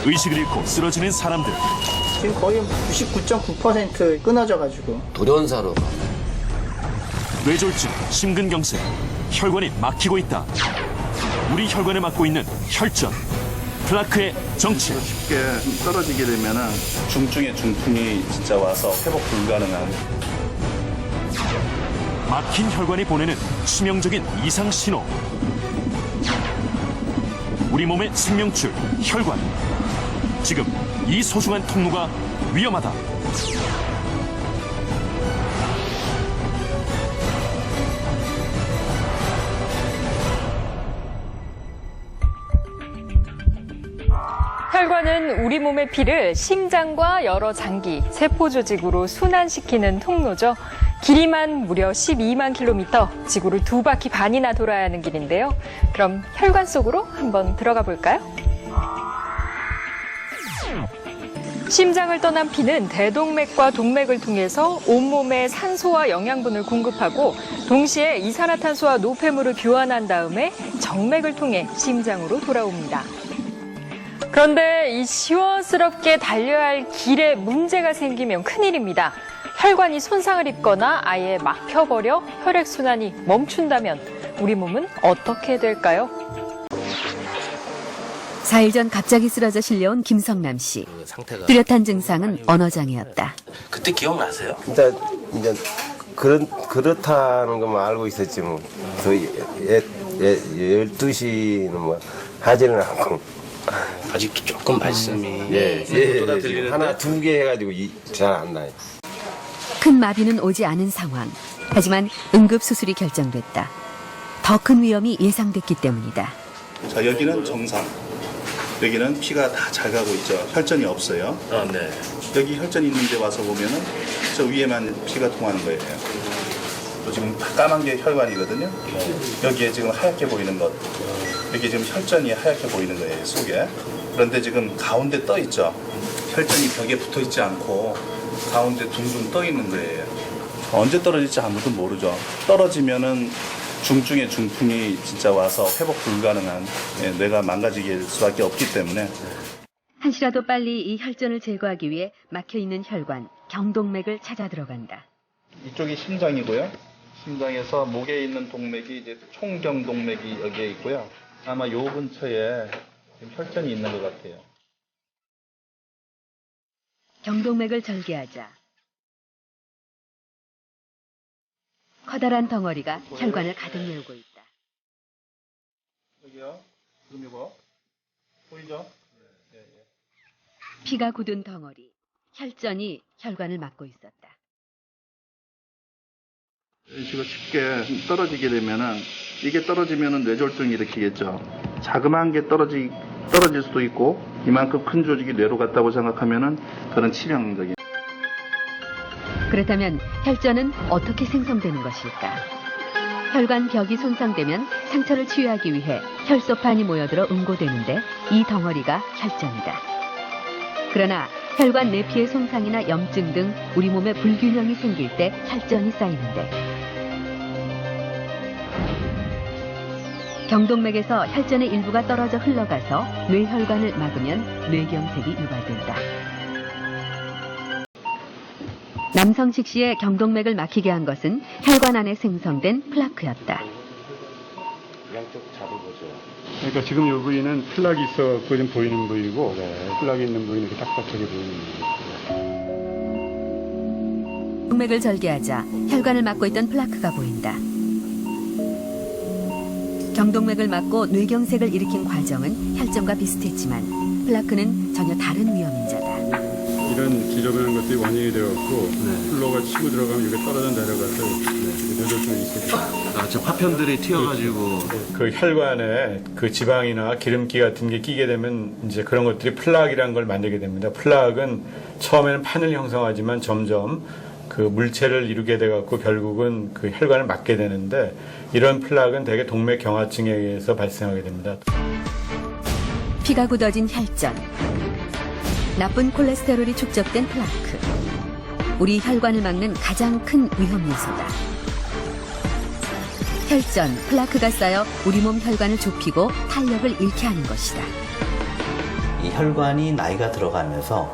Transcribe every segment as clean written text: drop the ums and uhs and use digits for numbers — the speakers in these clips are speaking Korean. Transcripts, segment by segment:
의식을 잃고 쓰러지는 사람들. 지금 거의 99.9% 끊어져가지고. 돌연사로 뇌졸중, 심근경색, 혈관이 막히고 있다. 우리 혈관을 막고 있는 혈전, 플라크의 정체. 쉽게 떨어지게 되면은 중증의 중풍이 진짜 와서 회복 불가능한. 막힌 혈관이 보내는 치명적인 이상 신호. 우리 몸의 생명줄, 혈관. 지금 이 소중한 통로가 위험하다. 혈관은 우리 몸의 피를 심장과 여러 장기, 세포 조직으로 순환시키는 통로죠. 길이만 무려 12만 킬로미터, 지구를 2바퀴 반이나 돌아야 하는 길인데요. 그럼 혈관 속으로 한번 들어가 볼까요? 심장을 떠난 피는 대동맥과 동맥을 통해서 온몸에 산소와 영양분을 공급하고 동시에 이산화탄소와 노폐물을 교환한 다음에 정맥을 통해 심장으로 돌아옵니다. 그런데 이 시원스럽게 달려야 할 길에 문제가 생기면 큰일입니다. 혈관이 손상을 입거나 아예 막혀버려 혈액순환이 멈춘다면 우리 몸은 어떻게 될까요? 4일 전 갑자기 쓰러져 실려온 김성남 씨. 뚜렷한 증상은 언어장애였다. 그때 기억나세요? 일단 이제 그렇다는 것만 알고 있었지 뭐. 더 12시는 뭐 하지는 않고. 아직도 조금 말씀이 하나 두 개 해가지고 잘 안 나요. 큰 마비는 오지 않은 상황. 하지만 응급수술이 결정됐다. 더 큰 위험이 예상됐기 때문이다. 자, 여기는 정상. 여기는 피가 다 잘 가고 있죠. 혈전이 없어요. 네. 여기 혈전이 있는데 와서 보면은 저 위에만 피가 통하는 거예요. 또 지금 까만 게 혈관이거든요. 여기에 지금 하얗게 보이는 것. 여기 지금 혈전이 하얗게 보이는 거예요, 속에. 그런데 지금 가운데 떠 있죠. 혈전이 벽에 붙어 있지 않고 가운데 둥둥 떠 있는 거예요. 언제 떨어질지 아무도 모르죠. 떨어지면은 중증의 중풍이 진짜 와서 회복 불가능한 뇌가 망가지게 수밖에 없기 때문에. 한시라도 빨리 이 혈전을 제거하기 위해 막혀있는 혈관, 경동맥을 찾아 들어간다. 이쪽이 심장이고요. 심장에서 목에 있는 동맥이 이제 총경동맥이 여기에 있고요. 아마 요 근처에 지금 혈전이 있는 것 같아요. 경동맥을 절개하자 커다란 덩어리가 혈관을 가득 메우고 있다. 여기요. 지금 이거 보이죠? 피가 굳은 덩어리, 혈전이 혈관을 막고 있었다. 이런 식으로 쉽게 떨어지게 되면은 이게 떨어지면은 뇌졸중이 일으키겠죠. 자그마한 게 떨어질 수도 있고 이만큼 큰 조직이 뇌로 갔다고 생각하면은 그런 치명적인. 그렇다면 혈전은 어떻게 생성되는 것일까? 혈관 벽이 손상되면 상처를 치유하기 위해 혈소판이 모여들어 응고되는데 이 덩어리가 혈전이다. 그러나 혈관 내피의 손상이나 염증 등 우리 몸에 불균형이 생길 때 혈전이 쌓이는데 경동맥에서 혈전의 일부가 떨어져 흘러가서 뇌혈관을 막으면 뇌경색이 유발된다. 남성식 씨의 경동맥을 막히게 한 것은 혈관 안에 생성된 플라크였다. 양쪽 잡아보죠. 그러니까 지금 이 부위는 플락이 있어서 좀 보이는 부위고 플락이 있는 부위는 이렇게 딱딱하게 보이는 부위고. 동맥을 절개하자 혈관을 막고 있던 플라크가 보인다. 경동맥을 막고 뇌경색을 일으킨 과정은 혈전과 비슷했지만 플라크는 전혀 다른 위험인자다. 이런 지저분한 것들이 원인이 되었고 플로가 치고 들어가면 이게 떨어져 내려가서 뇌졸중이 있어요. 저 파편들이 튀어가지고 그 혈관에 그 지방이나 기름기 같은 게 끼게 되면 이제 그런 것들이 플락이라는 걸 만들게 됩니다. 플락은 처음에는 판을 형성하지만 점점 그 물체를 이루게 돼 갖고 결국은 그 혈관을 막게 되는데 이런 플락은 대개 동맥 경화증에 의해서 발생하게 됩니다. 피가 굳어진 혈전, 나쁜 콜레스테롤이 축적된 플라크, 우리 혈관을 막는 가장 큰 위험 요소다. 혈전, 플라크가 쌓여 우리 몸 혈관을 좁히고 탄력을 잃게 하는 것이다. 이 혈관이 나이가 들어가면서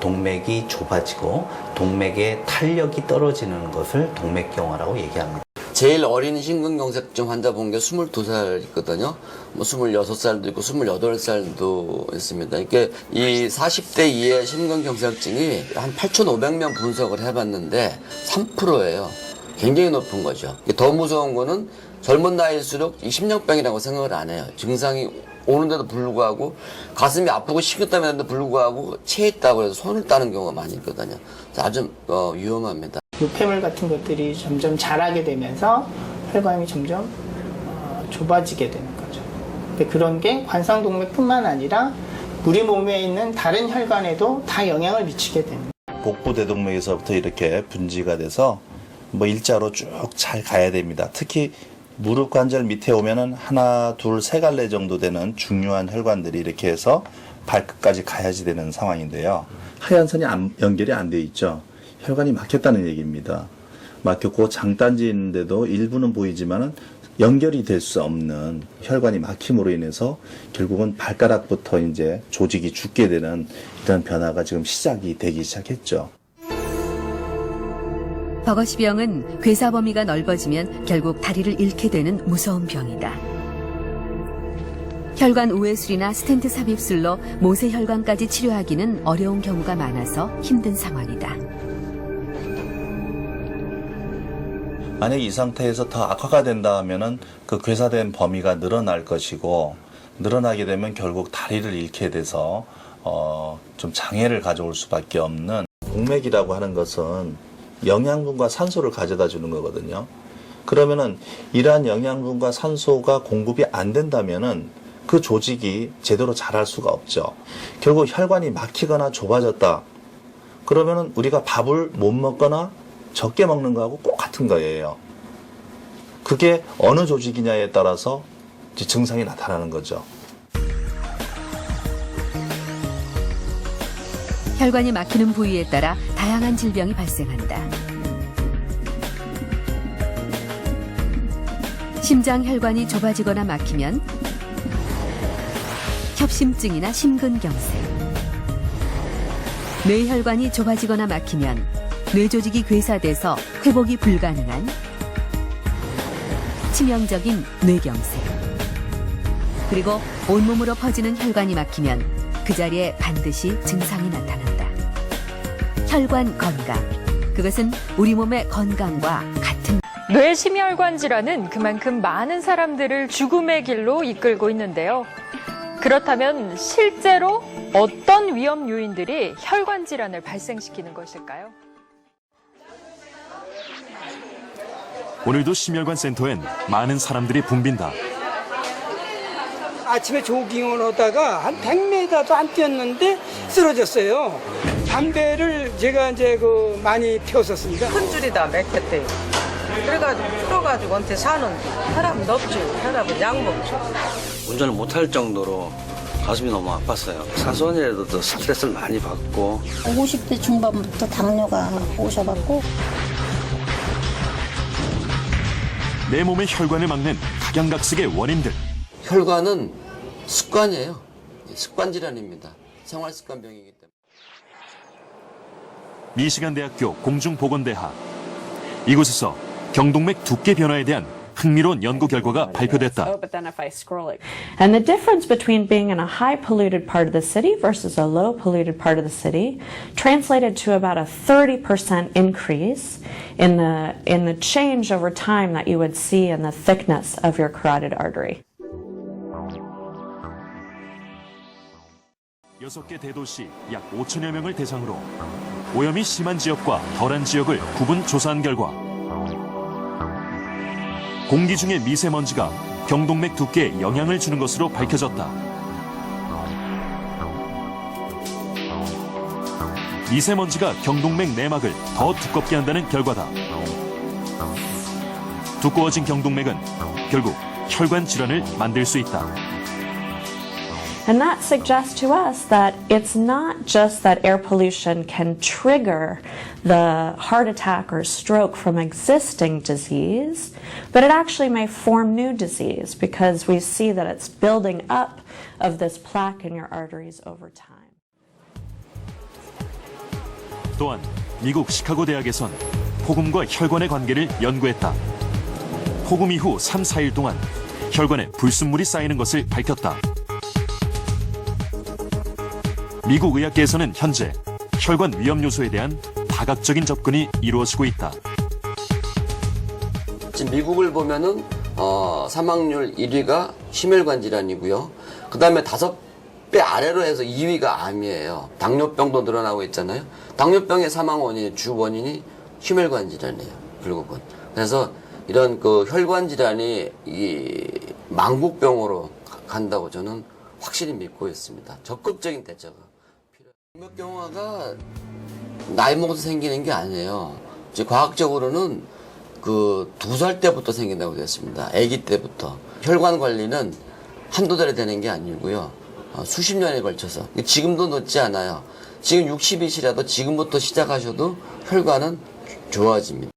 동맥이 좁아지고 동맥의 탄력이 떨어지는 것을 동맥경화라고 얘기합니다. 제일 어린 심근경색증 환자 본 게 22살 있거든요. 뭐 26살도 있고 28살도 있습니다. 이게 이 40대 이의 심근경색증이 한 8,500명 분석을 해봤는데 3%예요. 굉장히 높은 거죠. 더 무서운 거는 젊은 나이일수록 이 심장병이라고 생각을 안 해요. 증상이 오는데도 불구하고 가슴이 아프고 식은땀이 나는데도 불구하고 체했다고 해서 손을 따는 경우가 많이 있거든요. 아주 위험합니다. 노폐물 같은 것들이 점점 자라게 되면서 혈관이 점점 좁아지게 되는 거죠. 근데 그런 게 관상동맥뿐만 아니라 우리 몸에 있는 다른 혈관에도 다 영향을 미치게 됩니다. 복부 대동맥에서부터 이렇게 분지가 돼서 뭐 일자로 쭉 잘 가야 됩니다. 특히 무릎 관절 밑에 오면은 하나, 둘, 세 갈래 정도 되는 중요한 혈관들이 이렇게 해서 발끝까지 가야지 되는 상황인데요. 하얀 선이 연결이 안 돼 있죠. 혈관이 막혔다는 얘기입니다. 막혔고 장단지 있는데도 일부는 보이지만은 연결이 될 수 없는 혈관이 막힘으로 인해서 결국은 발가락부터 이제 조직이 죽게 되는 이런 변화가 지금 시작이 되기 시작했죠. 버거시병은 괴사 범위가 넓어지면 결국 다리를 잃게 되는 무서운 병이다. 혈관 우회술이나 스텐트 삽입술로 모세혈관까지 치료하기는 어려운 경우가 많아서 힘든 상황이다. 만약 이 상태에서 더 악화가 된다 하면은 그 괴사된 범위가 늘어날 것이고 늘어나게 되면 결국 다리를 잃게 돼서 좀 장애를 가져올 수밖에 없는 동맥이라고 하는 것은 영양분과 산소를 가져다 주는 거거든요. 그러면은 이러한 영양분과 산소가 공급이 안 된다면은 그 조직이 제대로 자랄 수가 없죠. 결국 혈관이 막히거나 좁아졌다. 그러면은 우리가 밥을 못 먹거나 적게 먹는 거하고 꼭 같은 거예요. 그게 어느 조직이냐에 따라서 이제 증상이 나타나는 거죠. 혈관이 막히는 부위에 따라 다양한 질병이 발생한다. 심장 혈관이 좁아지거나 막히면 협심증이나 심근경색, 뇌혈관이 좁아지거나 막히면 뇌조직이 괴사돼서 회복이 불가능한 치명적인 뇌경색, 그리고 온몸으로 퍼지는 혈관이 막히면 그 자리에 반드시 증상이 나타난다. 혈관 건강, 그것은 우리 몸의 건강과 같은. 뇌심혈관 질환은 그만큼 많은 사람들을 죽음의 길로 이끌고 있는데요. 그렇다면 실제로 어떤 위험 요인들이 혈관 질환을 발생시키는 것일까요? 오늘도 심혈관 센터엔 많은 사람들이 붐빈다. 아침에 조깅을 하다가 한 100m도 안 뛰었는데 쓰러졌어요. 담배를 제가 이제 많이 피웠었습니다. 큰 줄이다 맥혔대요. 그래가지고 풀어가지고 한테 사는 혈압은 높죠. 혈압은 약 먹죠. 운전을 못할 정도로 가슴이 너무 아팠어요. 사소한일에도 더 스트레스를 많이 받고. 50대 중반부터 당뇨가 오셔갖고. 내 몸의 혈관을 막는 각양각색의 원인들. 혈관은 습관이에요. 습관 질환입니다. 생활습관병이기 때문에. 미시간대학교 공중보건대학. 이곳에서 경동맥 두께 변화에 대한 흥미로운 연구 결과가 발표됐다. And the difference between being in a high polluted part of the city versus a low polluted part of the city translated to about a 30% increase in the change over time that you would see in the thickness of your carotid artery. 6개 대도시 약 5천여 명을 대상으로 오염이 심한 지역과 덜한 지역을 구분 조사한 결과 공기 중의 미세먼지가 경동맥 두께에 영향을 주는 것으로 밝혀졌다. 미세먼지가 경동맥 내막을 더 두껍게 한다는 결과다. 두꺼워진 경동맥은 결국 혈관 질환을 만들 수 있다. And that suggests to us that it's not just that air pollution can trigger the heart attack or stroke from existing disease, but it actually may form new disease because we see that it's building up of this plaque in your arteries over time. 또한 미국 시카고 대학에선 폭음과 혈관의 관계를 연구했다. 폭음 이후 3, 4일 동안 혈관에 불순물이 쌓이는 것을 밝혔다. 미국 의학계에서는 현재 혈관 위험 요소에 대한 다각적인 접근이 이루어지고 있다. 지금 미국을 보면은 사망률 1위가 심혈관 질환이고요. 그 다음에 5배 아래로 해서 2위가 암이에요. 당뇨병도 늘어나고 있잖아요. 당뇨병의 사망 원인의 주 원인이 심혈관 질환이에요. 결국은. 그래서 이런 그 혈관 질환이 이 망국병으로 간다고 저는 확실히 믿고 있습니다. 적극적인 대처가 필요해요. 동맥경화가 나이 먹어서 생기는 게 아니에요. 이제 과학적으로는 그 2살 때부터 생긴다고 되어 있습니다. 아기 때부터. 혈관 관리는 한두 달에 되는 게 아니고요. 수십 년에 걸쳐서. 지금도 늦지 않아요. 지금 60이시라도 지금부터 시작하셔도 혈관은 좋아집니다.